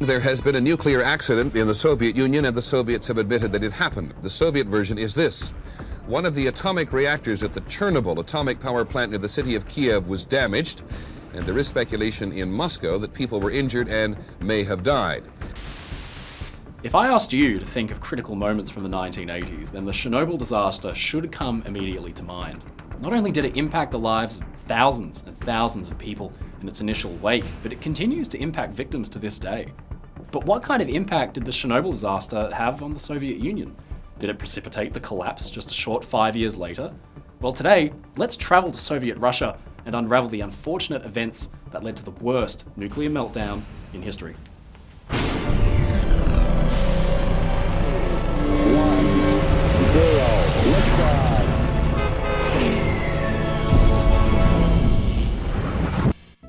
There has been a nuclear accident in the Soviet Union, and the Soviets have admitted that it happened. The Soviet version is this. One of the atomic reactors at the Chernobyl atomic power plant near the city of Kiev was damaged, and there is speculation in Moscow that people were injured and may have died. If I asked you to think of critical moments from the 1980s, then the Chernobyl disaster should come immediately to mind. Not only did it impact the lives of thousands and thousands of people in its initial wake, but it continues to impact victims to this day. But what kind of impact did the Chernobyl disaster have on the Soviet Union? Did it precipitate the collapse just a short 5 years later? Well, today, let's travel to Soviet Russia and unravel the unfortunate events that led to the worst nuclear meltdown in history.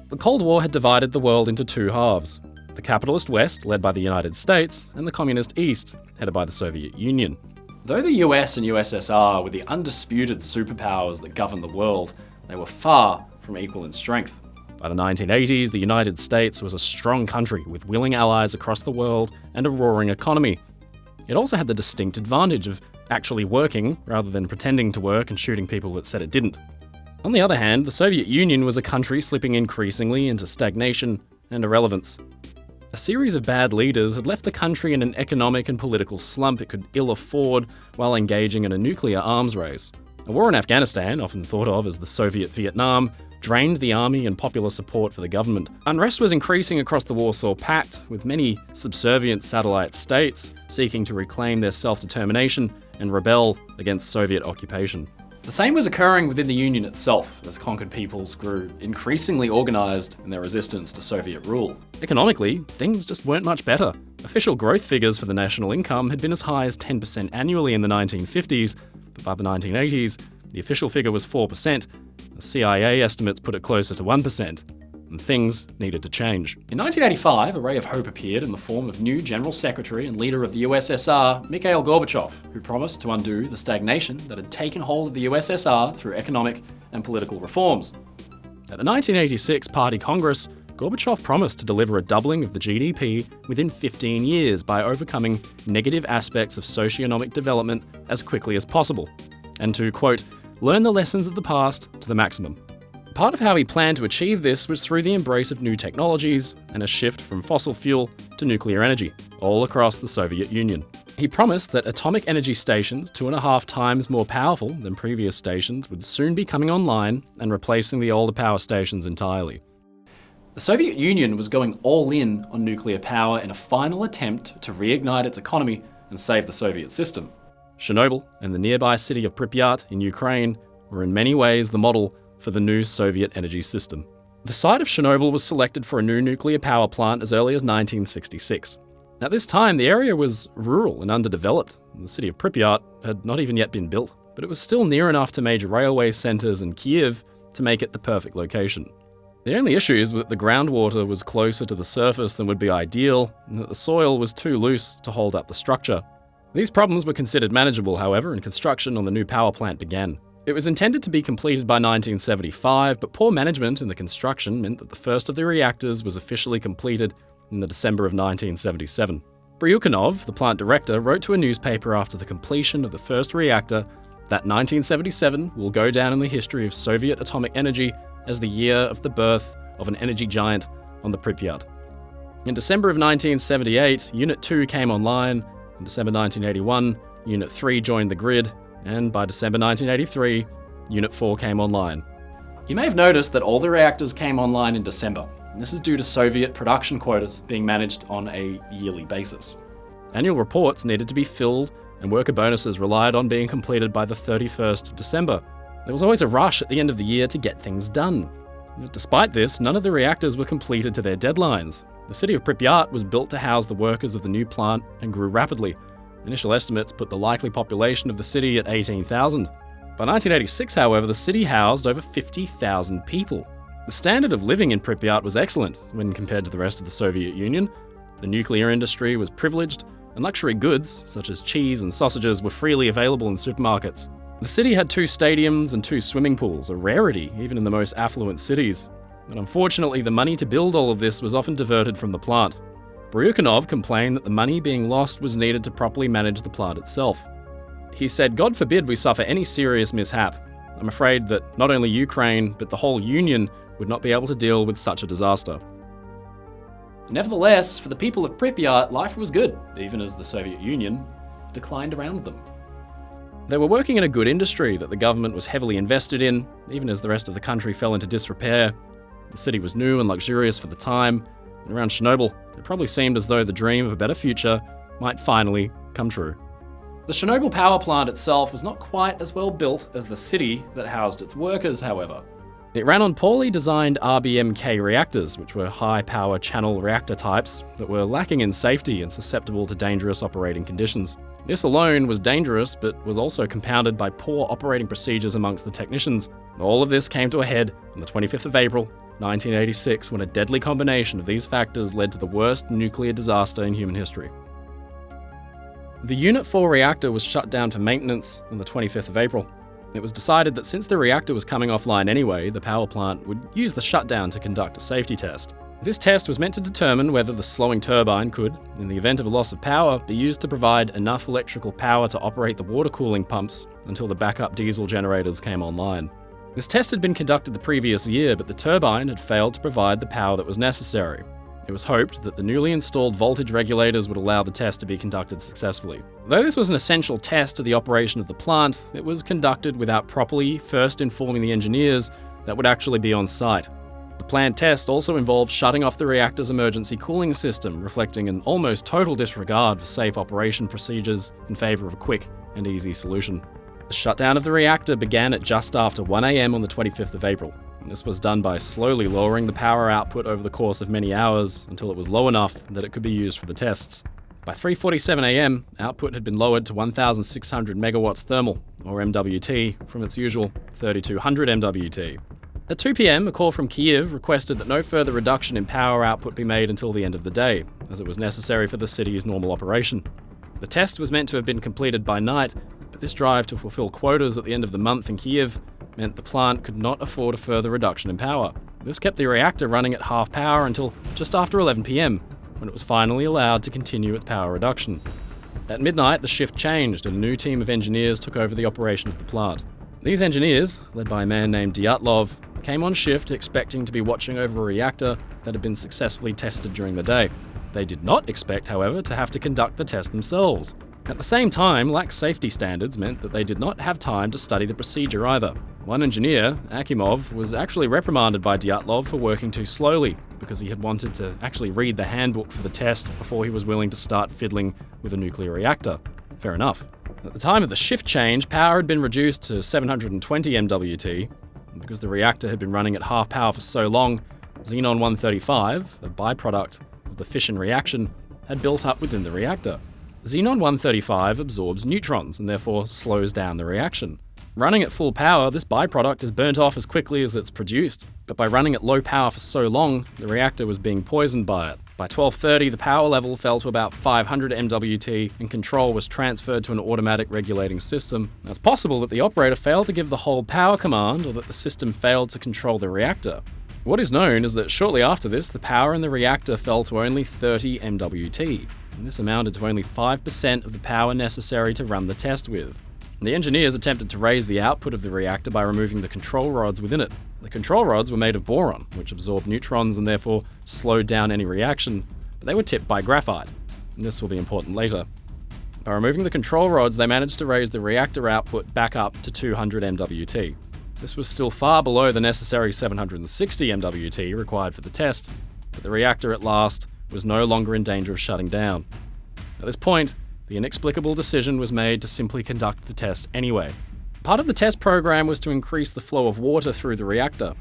The Cold War had divided the world into two halves. The capitalist West, led by the United States, and the communist East, headed by the Soviet Union. Though the US and USSR were the undisputed superpowers that governed the world, they were far from equal in strength. By the 1980s, the United States was a strong country with willing allies across the world and a roaring economy. It also had the distinct advantage of actually working rather than pretending to work and shooting people that said it didn't. On the other hand, the Soviet Union was a country slipping increasingly into stagnation and irrelevance. A series of bad leaders had left the country in an economic and political slump it could ill afford while engaging in a nuclear arms race. A war in Afghanistan, often thought of as the Soviet Vietnam, drained the army and popular support for the government. Unrest was increasing across the Warsaw Pact, with many subservient satellite states seeking to reclaim their self-determination and rebel against Soviet occupation. The same was occurring within the Union itself, as conquered peoples grew increasingly organised in their resistance to Soviet rule. Economically, things just weren't much better. Official growth figures for the national income had been as high as 10% annually in the 1950s, but by the 1980s, the official figure was 4%. The CIA estimates put it closer to 1%. And things needed to change. In 1985, a ray of hope appeared in the form of new General Secretary and leader of the USSR, Mikhail Gorbachev, who promised to undo the stagnation that had taken hold of the USSR through economic and political reforms. At the 1986 Party Congress, Gorbachev promised to deliver a doubling of the GDP within 15 years by overcoming negative aspects of socioeconomic development as quickly as possible, and to, quote, learn the lessons of the past to the maximum. Part of how he planned to achieve this was through the embrace of new technologies and a shift from fossil fuel to nuclear energy, all across the Soviet Union. He promised that atomic energy stations 2.5 times more powerful than previous stations would soon be coming online and replacing the older power stations entirely. The Soviet Union was going all in on nuclear power in a final attempt to reignite its economy and save the Soviet system. Chernobyl and the nearby city of Pripyat in Ukraine were in many ways the model for the new Soviet energy system. The site of Chernobyl was selected for a new nuclear power plant as early as 1966. At this time, the area was rural and underdeveloped. The city of Pripyat had not even yet been built, but it was still near enough to major railway centres and Kiev to make it the perfect location. The only issue is that the groundwater was closer to the surface than would be ideal, and that the soil was too loose to hold up the structure. These problems were considered manageable, however, and construction on the new power plant began. It was intended to be completed by 1975, but poor management in the construction meant that the first of the reactors was officially completed in the December of 1977. Bryukhanov, the plant director, wrote to a newspaper after the completion of the first reactor that 1977 will go down in the history of Soviet atomic energy as the year of the birth of an energy giant on the Pripyat. In December of 1978, Unit 2 came online. In December 1981, Unit 3 joined the grid, and by December 1983, Unit 4 came online. You may have noticed that all the reactors came online in December, and this is due to Soviet production quotas being managed on a yearly basis. Annual reports needed to be filled, and worker bonuses relied on being completed by the 31st of December. There was always a rush at the end of the year to get things done. Despite this, none of the reactors were completed to their deadlines. The city of Pripyat was built to house the workers of the new plant and grew rapidly. Initial estimates put the likely population of the city at 18,000. By 1986, however, the city housed over 50,000 people. The standard of living in Pripyat was excellent when compared to the rest of the Soviet Union. The nuclear industry was privileged, and luxury goods, such as cheese and sausages, were freely available in supermarkets. The city had 2 stadiums and 2 swimming pools, a rarity even in the most affluent cities. But unfortunately, the money to build all of this was often diverted from the plant. Bryukhanov complained that the money being lost was needed to properly manage the plant itself. He said, "God forbid we suffer any serious mishap. I'm afraid that not only Ukraine, but the whole Union would not be able to deal with such a disaster." Nevertheless, for the people of Pripyat, life was good, even as the Soviet Union declined around them. They were working in a good industry that the government was heavily invested in, even as the rest of the country fell into disrepair. The city was new and luxurious for the time, and around Chernobyl, it probably seemed as though the dream of a better future might finally come true. The Chernobyl power plant itself was not quite as well built as the city that housed its workers, however. It ran on poorly designed RBMK reactors, which were high-power channel reactor types that were lacking in safety and susceptible to dangerous operating conditions. This alone was dangerous, but was also compounded by poor operating procedures amongst the technicians. All of this came to a head on the 25th of April, 1986, when a deadly combination of these factors led to the worst nuclear disaster in human history. The Unit 4 reactor was shut down for maintenance on the 25th of April. It was decided that since the reactor was coming offline anyway, the power plant would use the shutdown to conduct a safety test. This test was meant to determine whether the slowing turbine could, in the event of a loss of power, be used to provide enough electrical power to operate the water cooling pumps until the backup diesel generators came online. This test had been conducted the previous year, but the turbine had failed to provide the power that was necessary. It was hoped that the newly installed voltage regulators would allow the test to be conducted successfully. Though this was an essential test to the operation of the plant, it was conducted without properly first informing the engineers that would actually be on site. The planned test also involved shutting off the reactor's emergency cooling system, reflecting an almost total disregard for safe operation procedures in favour of a quick and easy solution. The shutdown of the reactor began at just after 1 a.m. on the 25th of April. This was done by slowly lowering the power output over the course of many hours until it was low enough that it could be used for the tests. By 3:47 a.m, output had been lowered to 1,600 megawatts thermal, or MWT, from its usual 3,200 MWT. At 2 p.m, a call from Kyiv requested that no further reduction in power output be made until the end of the day, as it was necessary for the city's normal operation. The test was meant to have been completed by night, but this drive to fulfill quotas at the end of the month in Kyiv meant the plant could not afford a further reduction in power. This kept the reactor running at half power until just after 11 p.m, when it was finally allowed to continue its power reduction. At midnight, the shift changed and a new team of engineers took over the operation of the plant. These engineers, led by a man named Dyatlov, came on shift expecting to be watching over a reactor that had been successfully tested during the day. They did not expect, however, to have to conduct the test themselves. At the same time, lax safety standards meant that they did not have time to study the procedure either. One engineer, Akimov, was actually reprimanded by Dyatlov for working too slowly because he had wanted to actually read the handbook for the test before he was willing to start fiddling with a nuclear reactor. Fair enough. At the time of the shift change, power had been reduced to 720 MWT. Because the reactor had been running at half power for so long, xenon-135, a byproduct of the fission reaction, had built up within the reactor. Xenon-135 absorbs neutrons and therefore slows down the reaction. Running at full power, this byproduct is burnt off as quickly as it's produced, but by running at low power for so long, the reactor was being poisoned by it. By 12:30, the power level fell to about 500 MWT and control was transferred to an automatic regulating system. Now, it's possible that the operator failed to give the whole power command or that the system failed to control the reactor. What is known is that shortly after this, the power in the reactor fell to only 30 MWT, and this amounted to only 5% of the power necessary to run the test with. The engineers attempted to raise the output of the reactor by removing the control rods within it. The control rods were made of boron, which absorbed neutrons and therefore slowed down any reaction, but they were tipped by graphite. And this will be important later. By removing the control rods, they managed to raise the reactor output back up to 200 MWT. This was still far below the necessary 760 MWT required for the test, but the reactor at last was no longer in danger of shutting down. At this point, the inexplicable decision was made to simply conduct the test anyway. Part of the test program was to increase the flow of water through the reactor.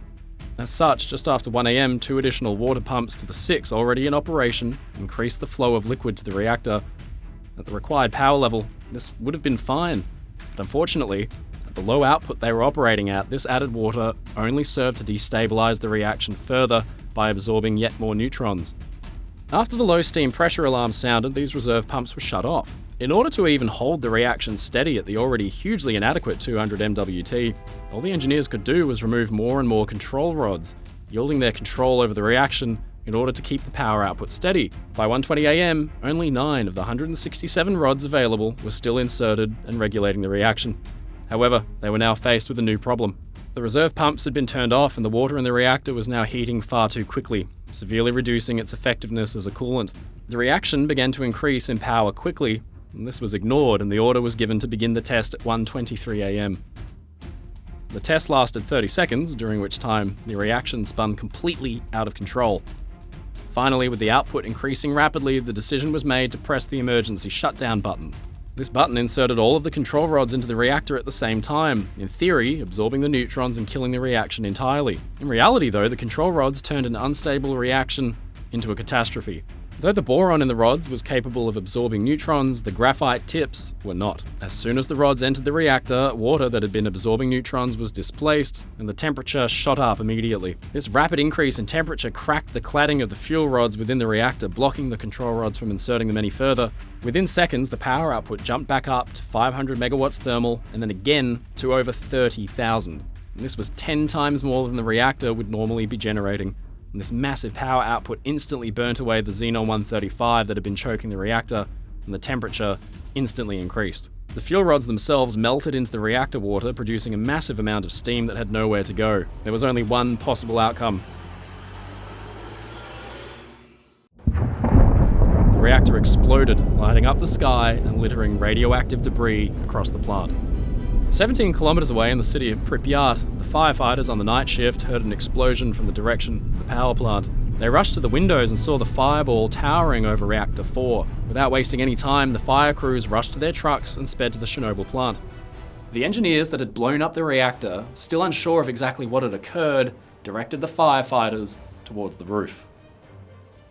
As such, just after 1 a.m, 2 additional water pumps to the 6 already in operation increased the flow of liquid to the reactor. At the required power level, this would have been fine, but unfortunately, at the low output they were operating at, this added water only served to destabilize the reaction further by absorbing yet more neutrons. After the low steam pressure alarm sounded, these reserve pumps were shut off. In order to even hold the reaction steady at the already hugely inadequate 200 MWT, all the engineers could do was remove more and more control rods, yielding their control over the reaction in order to keep the power output steady. By 1:20 a.m, only 9 of the 167 rods available were still inserted and regulating the reaction. However, they were now faced with a new problem. The reserve pumps had been turned off and the water in the reactor was now heating far too quickly, severely reducing its effectiveness as a coolant. The reaction began to increase in power quickly, and this was ignored and the order was given to begin the test at 1:23 a.m. The test lasted 30 seconds, during which time the reaction spun completely out of control. Finally, with the output increasing rapidly, the decision was made to press the emergency shutdown button. This button inserted all of the control rods into the reactor at the same time, in theory, absorbing the neutrons and killing the reaction entirely. In reality, though, the control rods turned an unstable reaction into a catastrophe. Though the boron in the rods was capable of absorbing neutrons, the graphite tips were not. As soon as the rods entered the reactor, water that had been absorbing neutrons was displaced, and the temperature shot up immediately. This rapid increase in temperature cracked the cladding of the fuel rods within the reactor, blocking the control rods from inserting them any further. Within seconds, the power output jumped back up to 500 megawatts thermal, and then again to over 30,000. This was 10 times more than the reactor would normally be generating. And this massive power output instantly burnt away the xenon-135 that had been choking the reactor, and the temperature instantly increased. The fuel rods themselves melted into the reactor water, producing a massive amount of steam that had nowhere to go. There was only one possible outcome. The reactor exploded, lighting up the sky and littering radioactive debris across the plant. 17 kilometers away in the city of Pripyat, the firefighters on the night shift heard an explosion from the direction of the power plant. They rushed to the windows and saw the fireball towering over Reactor 4. Without wasting any time, the fire crews rushed to their trucks and sped to the Chernobyl plant. The engineers that had blown up the reactor, still unsure of exactly what had occurred, directed the firefighters towards the roof.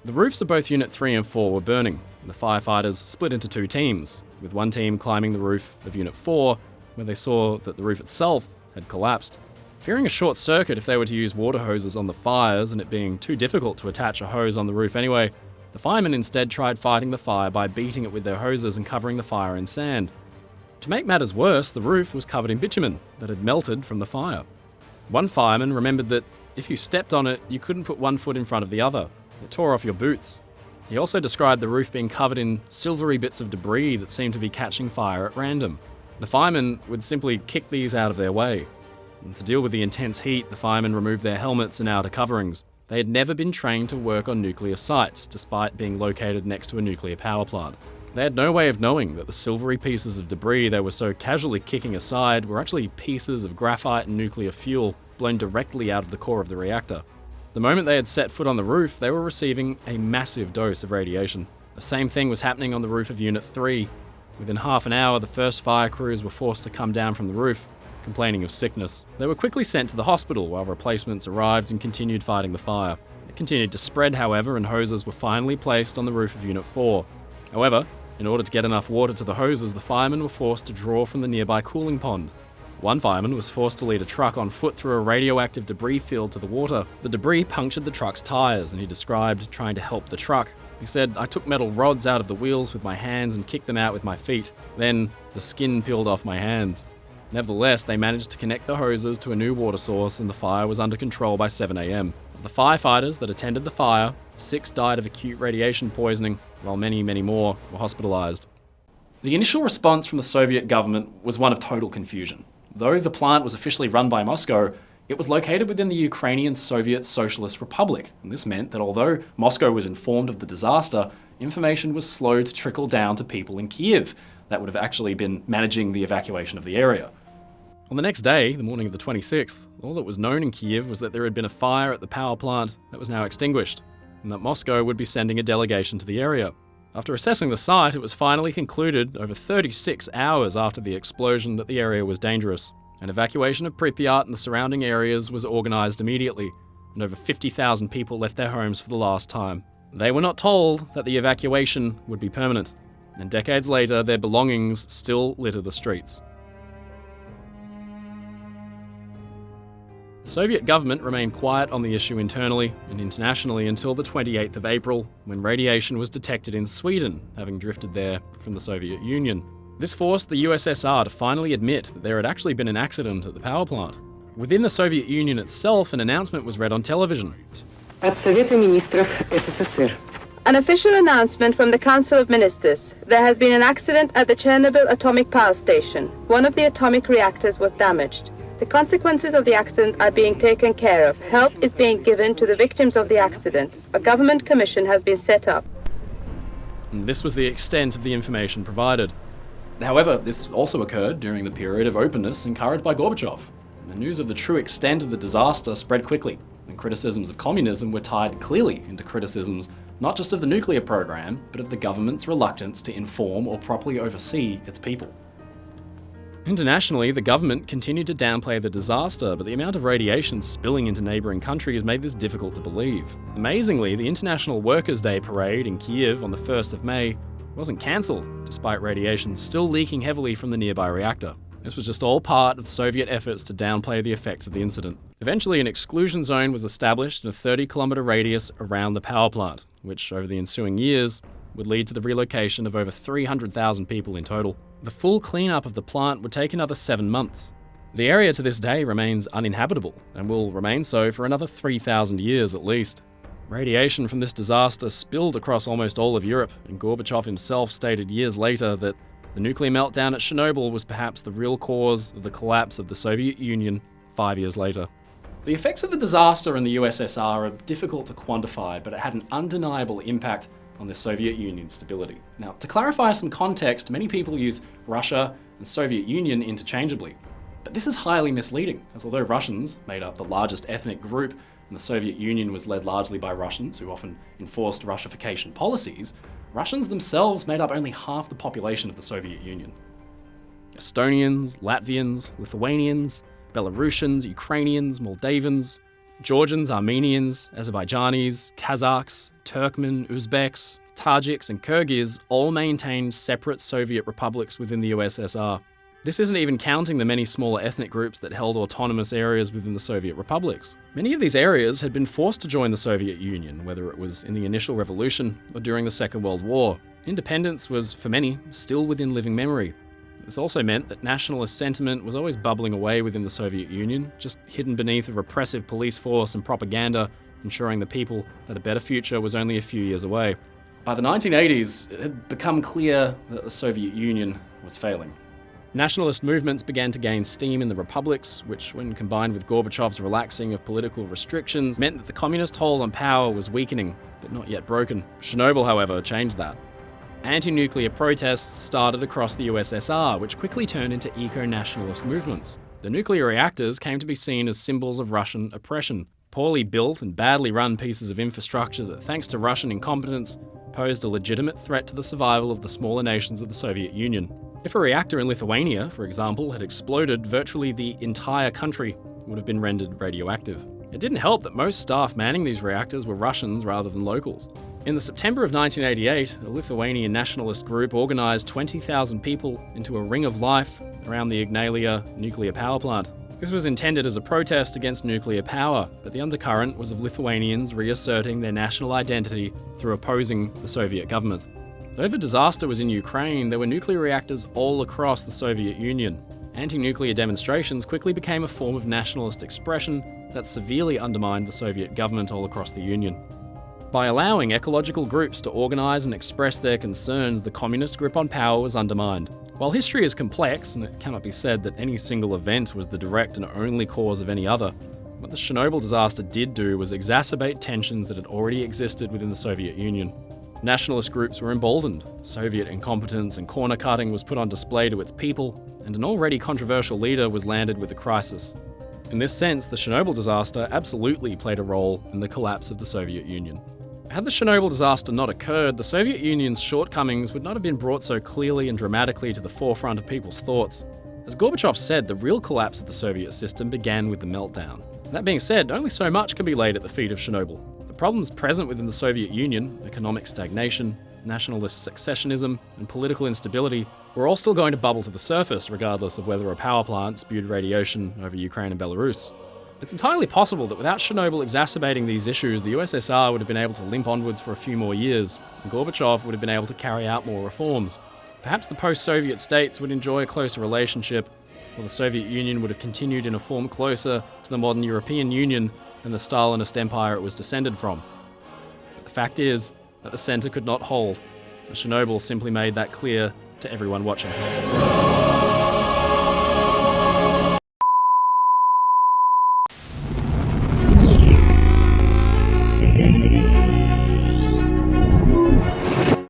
The roofs of both Unit 3 and 4 were burning, and the firefighters split into 2 teams, with one team climbing the roof of Unit 4, where they saw that the roof itself had collapsed. Fearing a short circuit if they were to use water hoses on the fires and it being too difficult to attach a hose on the roof anyway, the firemen instead tried fighting the fire by beating it with their hoses and covering the fire in sand. To make matters worse, the roof was covered in bitumen that had melted from the fire. One fireman remembered that if you stepped on it, you couldn't put one foot in front of the other. It tore off your boots. He also described the roof being covered in silvery bits of debris that seemed to be catching fire at random. The firemen would simply kick these out of their way. And to deal with the intense heat, the firemen removed their helmets and outer coverings. They had never been trained to work on nuclear sites, despite being located next to a nuclear power plant. They had no way of knowing that the silvery pieces of debris they were so casually kicking aside were actually pieces of graphite and nuclear fuel blown directly out of the core of the reactor. The moment they had set foot on the roof, they were receiving a massive dose of radiation. The same thing was happening on the roof of Unit 3. Within half an hour, the first fire crews were forced to come down from the roof, complaining of sickness. They were quickly sent to the hospital while replacements arrived and continued fighting the fire. It continued to spread, however, and hoses were finally placed on the roof of Unit 4. However, in order to get enough water to the hoses, the firemen were forced to draw from the nearby cooling pond. One fireman was forced to lead a truck on foot through a radioactive debris field to the water. The debris punctured the truck's tires, and he described trying to help the truck. He said, "I took metal rods out of the wheels with my hands and kicked them out with my feet. Then, the skin peeled off my hands." Nevertheless, they managed to connect the hoses to a new water source and the fire was under control by 7 a.m. Of the firefighters that attended the fire, 6 died of acute radiation poisoning, while many, many more were hospitalized. The initial response from the Soviet government was one of total confusion. Though the plant was officially run by Moscow, it was located within the Ukrainian Soviet Socialist Republic, and this meant that although Moscow was informed of the disaster, information was slow to trickle down to people in Kiev that would have actually been managing the evacuation of the area. On the next day, the morning of the 26th, all that was known in Kiev was that there had been a fire at the power plant that was now extinguished, and that Moscow would be sending a delegation to the area. After assessing the site, it was finally concluded over 36 hours after the explosion that the area was dangerous. An evacuation of Pripyat and the surrounding areas was organised immediately, and over 50,000 people left their homes for the last time. They were not told that the evacuation would be permanent, and decades later their belongings still litter the streets. The Soviet government remained quiet on the issue internally and internationally until the 28th of April, when radiation was detected in Sweden, having drifted there from the Soviet Union. This forced the USSR to finally admit that there had actually been an accident at the power plant. Within the Soviet Union itself, an announcement was read on television. От Совета министров СССР. An official announcement from the Council of Ministers. There has been an accident at the Chernobyl atomic power station. One of the atomic reactors was damaged. The consequences of the accident are being taken care of. Help is being given to the victims of the accident. A government commission has been set up. And this was the extent of the information provided. However, this also occurred during the period of openness encouraged by Gorbachev. The news of the true extent of the disaster spread quickly, and criticisms of communism were tied clearly into criticisms not just of the nuclear program, but of the government's reluctance to inform or properly oversee its people. Internationally, the government continued to downplay the disaster, but the amount of radiation spilling into neighbouring countries made this difficult to believe. Amazingly, the International Workers' Day parade in Kiev on the 1st of May wasn't cancelled, despite radiation still leaking heavily from the nearby reactor. This was just all part of the Soviet efforts to downplay the effects of the incident. Eventually, an exclusion zone was established in a 30-kilometre radius around the power plant, which over the ensuing years would lead to the relocation of over 300,000 people in total. The full cleanup of the plant would take another 7 months. The area to this day remains uninhabitable and will remain so for another 3,000 years at least. Radiation from this disaster spilled across almost all of Europe, and Gorbachev himself stated years later that the nuclear meltdown at Chernobyl was perhaps the real cause of the collapse of the Soviet Union 5 years later. The effects of the disaster in the USSR are difficult to quantify, but it had an undeniable impact on the Soviet Union's stability. Now, to clarify some context, many people use Russia and Soviet Union interchangeably. But this is highly misleading, as although Russians made up the largest ethnic group and the Soviet Union was led largely by Russians who often enforced Russification policies, Russians themselves made up only half the population of the Soviet Union. Estonians, Latvians, Lithuanians, Belarusians, Ukrainians, Moldavans, Georgians, Armenians, Azerbaijanis, Kazakhs, Turkmen, Uzbeks, Tajiks, and Kyrgyz all maintained separate Soviet republics within the USSR. This isn't even counting the many smaller ethnic groups that held autonomous areas within the Soviet republics. Many of these areas had been forced to join the Soviet Union, whether it was in the initial revolution or during the Second World War. Independence was, for many, still within living memory. This also meant that nationalist sentiment was always bubbling away within the Soviet Union, just hidden beneath a repressive police force and propaganda, ensuring the people that a better future was only a few years away. By the 1980s, it had become clear that the Soviet Union was failing. Nationalist movements began to gain steam in the republics, which, when combined with Gorbachev's relaxing of political restrictions, meant that the communist hold on power was weakening, but not yet broken. Chernobyl, however, changed that. Anti-nuclear protests started across the USSR, which quickly turned into eco-nationalist movements. The nuclear reactors came to be seen as symbols of Russian oppression, poorly built and badly run pieces of infrastructure that, thanks to Russian incompetence, posed a legitimate threat to the survival of the smaller nations of the Soviet Union. If a reactor in Lithuania, for example, had exploded, virtually the entire country would have been rendered radioactive. It didn't help that most staff manning these reactors were Russians rather than locals. In the September of 1988, a Lithuanian nationalist group organised 20,000 people into a ring of life around the Ignalia nuclear power plant. This was intended as a protest against nuclear power, but the undercurrent was of Lithuanians reasserting their national identity through opposing the Soviet government. Though the disaster was in Ukraine, there were nuclear reactors all across the Soviet Union. Anti-nuclear demonstrations quickly became a form of nationalist expression that severely undermined the Soviet government all across the Union. By allowing ecological groups to organise and express their concerns, the communist grip on power was undermined. While history is complex, and it cannot be said that any single event was the direct and only cause of any other, what the Chernobyl disaster did do was exacerbate tensions that had already existed within the Soviet Union. Nationalist groups were emboldened, Soviet incompetence and corner-cutting was put on display to its people, and an already controversial leader was landed with a crisis. In this sense, the Chernobyl disaster absolutely played a role in the collapse of the Soviet Union. Had the Chernobyl disaster not occurred, the Soviet Union's shortcomings would not have been brought so clearly and dramatically to the forefront of people's thoughts. As Gorbachev said, the real collapse of the Soviet system began with the meltdown. That being said, only so much can be laid at the feet of Chernobyl. The problems present within the Soviet Union, economic stagnation, nationalist successionism, and political instability, were all still going to bubble to the surface regardless of whether a power plant spewed radiation over Ukraine and Belarus. It's entirely possible that without Chernobyl exacerbating these issues, the USSR would have been able to limp onwards for a few more years, and Gorbachev would have been able to carry out more reforms. Perhaps the post-Soviet states would enjoy a closer relationship, while the Soviet Union would have continued in a form closer to the modern European Union than the Stalinist empire it was descended from. But the fact is that the centre could not hold, and Chernobyl simply made that clear to everyone watching.